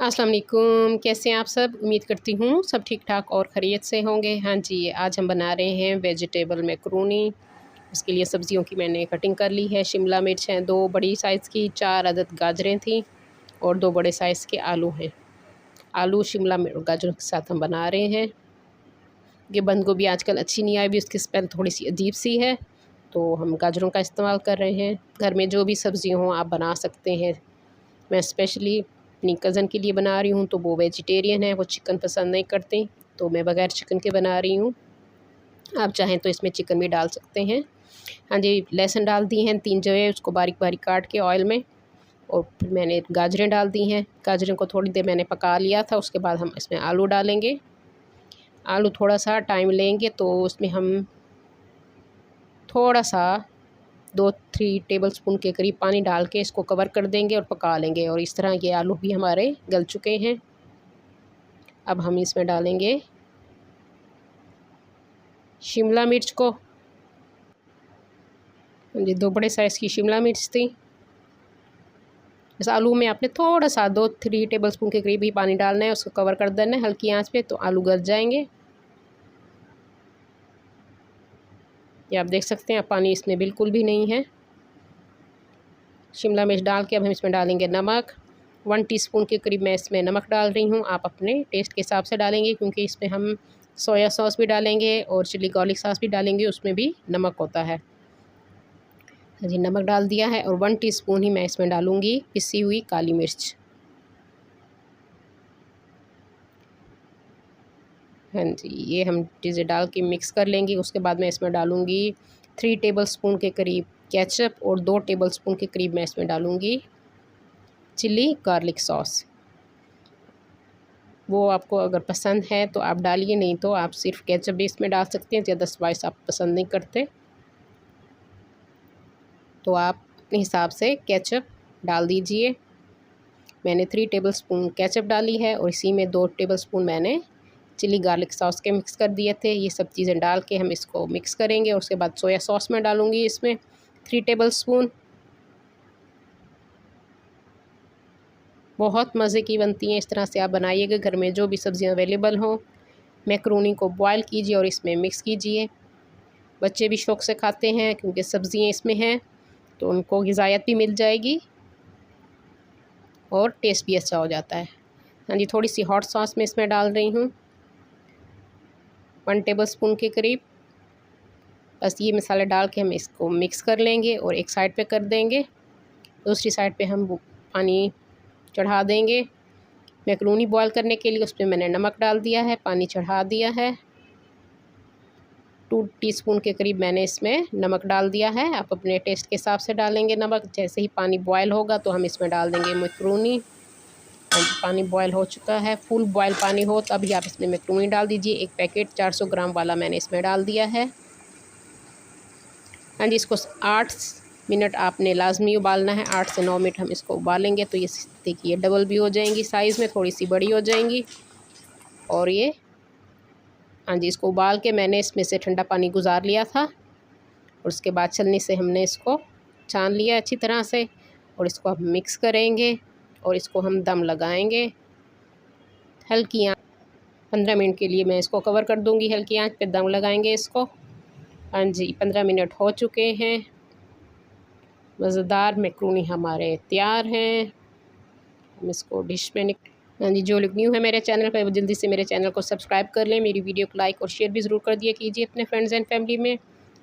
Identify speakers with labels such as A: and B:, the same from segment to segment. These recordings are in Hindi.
A: अस्सलाम वालेकुम, कैसे हैं आप सब। उम्मीद करती हूँ सब ठीक ठाक और खैरियत से होंगे। हाँ जी, आज हम बना रहे हैं वेजिटेबल मैक्रोनी। उसके लिए सब्जियों की मैंने कटिंग कर ली है। शिमला मिर्च हैं 2 बड़ी साइज़ की, 4 अदद गाजरें थी और 2 बड़े साइज़ के आलू हैं। आलू शिमला गाजरों के साथ हम बना रहे हैं। ये बंद गोभी आजकल अच्छी नहीं आई भी, उसकी स्मेल थोड़ी सी अजीब सी है, तो हम गाजरों का इस्तेमाल कर रहे हैं। घर में जो भी सब्ज़ियाँ हों आप बना सकते हैं। मैं स्पेशली अपनी कज़न के लिए बना रही हूँ, तो वो वेजिटेरियन है, वो चिकन पसंद नहीं करती, तो मैं बग़ैर चिकन के बना रही हूँ। आप चाहें तो इसमें चिकन भी डाल सकते हैं। हाँ जी, लहसुन डाल दी हैं 3 जो है, उसको बारीक बारीक काट के ऑयल में, और फिर मैंने गाजरें डाल दी हैं। गाजरों को थोड़ी देर मैंने पका लिया था। उसके बाद हम इसमें आलू डालेंगे। आलू थोड़ा सा टाइम लेंगे, तो उसमें हम थोड़ा सा 2-3 टेबलस्पून के करीब पानी डाल के इसको कवर कर देंगे और पका लेंगे। और इस तरह ये आलू भी हमारे गल चुके हैं। अब हम इसमें डालेंगे शिमला मिर्च को। ये 2 बड़े साइज़ की शिमला मिर्च थी। इस आलू में आपने थोड़ा सा 2-3 टेबलस्पून के करीब ही पानी डालना है, उसको कवर कर देना है हल्की आंच पे, तो आलू गल जाएंगे। ये आप देख सकते हैं, अब पानी इसमें बिल्कुल भी नहीं है। शिमला मिर्च डाल के अब हम इसमें डालेंगे नमक। 1 टीस्पून के करीब मैं इसमें नमक डाल रही हूँ। आप अपने टेस्ट के हिसाब से डालेंगे, क्योंकि इसमें हम सोया सॉस भी डालेंगे और चिली गार्लिक सॉस भी डालेंगे, उसमें भी नमक होता है। हाँ जी, नमक डाल दिया है। और 1 टीस्पून ही मैं इसमें डालूँगी पिसी हुई काली मिर्च। हाँ जी, ये हम चीज़ें डाल के मिक्स कर लेंगे। उसके बाद मैं इसमें डालूँगी 3 टेबलस्पून के करीब केचप और 2 टेबलस्पून के करीब मैं इसमें डालूँगी चिली गार्लिक सॉस। वो आपको अगर पसंद है तो आप डालिए, नहीं तो आप सिर्फ केचप भी इसमें डाल सकते हैं। ज़्यादा स्पाइस आप पसंद नहीं करते तो आप अपने हिसाब से केचप डाल दीजिए। मैंने 3 टेबलस्पून केचप डाली है और इसी में 2 टेबलस्पून मैंने चिली गार्लिक सॉस के मिक्स कर दिए थे। ये सब चीज़ें डाल के हम इसको मिक्स करेंगे। और उसके बाद सोया सॉस में डालूँगी इसमें 3 टेबलस्पून। बहुत मज़े की बनती हैं। इस तरह से आप बनाइएगा, घर में जो भी सब्ज़ियाँ अवेलेबल हों। मैक्रोनी को बॉयल कीजिए और इसमें मिक्स कीजिए। बच्चे भी शौक़ से खाते हैं, क्योंकि सब्ज़ियाँ इसमें हैं, तो उनको ग़िज़ायत भी मिल जाएगी और टेस्ट भी अच्छा हो जाता है। हाँ जी, थोड़ी सी हॉट सॉस मैं इसमें डाल रही हूँ 1 टेबलस्पून के करीब। बस ये मसाले डाल के हम इसको मिक्स कर लेंगे और एक साइड पे कर देंगे। दूसरी साइड पे हम पानी चढ़ा देंगे मैक्रोनी बॉयल करने के लिए। उसमें मैंने नमक डाल दिया है, पानी चढ़ा दिया है। 2 टीस्पून के करीब मैंने इसमें नमक डाल दिया है। आप अपने टेस्ट के हिसाब से डालेंगे नमक। जैसे ही पानी बॉयल होगा तो हम इसमें डाल देंगे मैक्रोनी। पानी बॉयल हो चुका है, फुल बॉयल पानी हो तो अभी आप इसमें मैक्रोनी डाल दीजिए। एक पैकेट 400 ग्राम वाला मैंने इसमें डाल दिया है। हाँ जी, इसको 8 मिनट आपने लाजमी उबालना है। 8 से 9 मिनट हम इसको उबालेंगे, तो ये देखिए डबल भी हो जाएंगी साइज़ में, थोड़ी सी बड़ी हो जाएंगी। और ये हाँ जी, इसको उबाल के मैंने इसमें से ठंडा पानी गुजार लिया था और उसके बाद छलनी से हमने इसको छान लिया अच्छी तरह से। और इसको अब मिक्स करेंगे और इसको हम दम लगाएंगे हल्की आंच। 15 मिनट के लिए मैं इसको कवर कर दूंगी, हल्की आंच पे दम लगाएंगे इसको। हाँ जी, 15 मिनट हो चुके हैं। मज़ेदार मैक्रोनी हमारे तैयार हैं। हम इसको डिश में हाँ जी, जो लोग न्यू है मेरे चैनल पर वो जल्दी से मेरे चैनल को सब्सक्राइब कर लें। मेरी वीडियो को लाइक और शेयर भी ज़रूर कर दिया कीजिए अपने फ्रेंड्स एंड फैमिली में।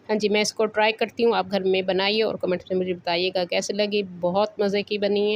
A: हाँ जी, मैं इसको ट्राई करती हूँ, आप घर में बनाइए और कमेंट्स में मुझे बताइएगा कैसे लगी। बहुत मज़े की बनी है।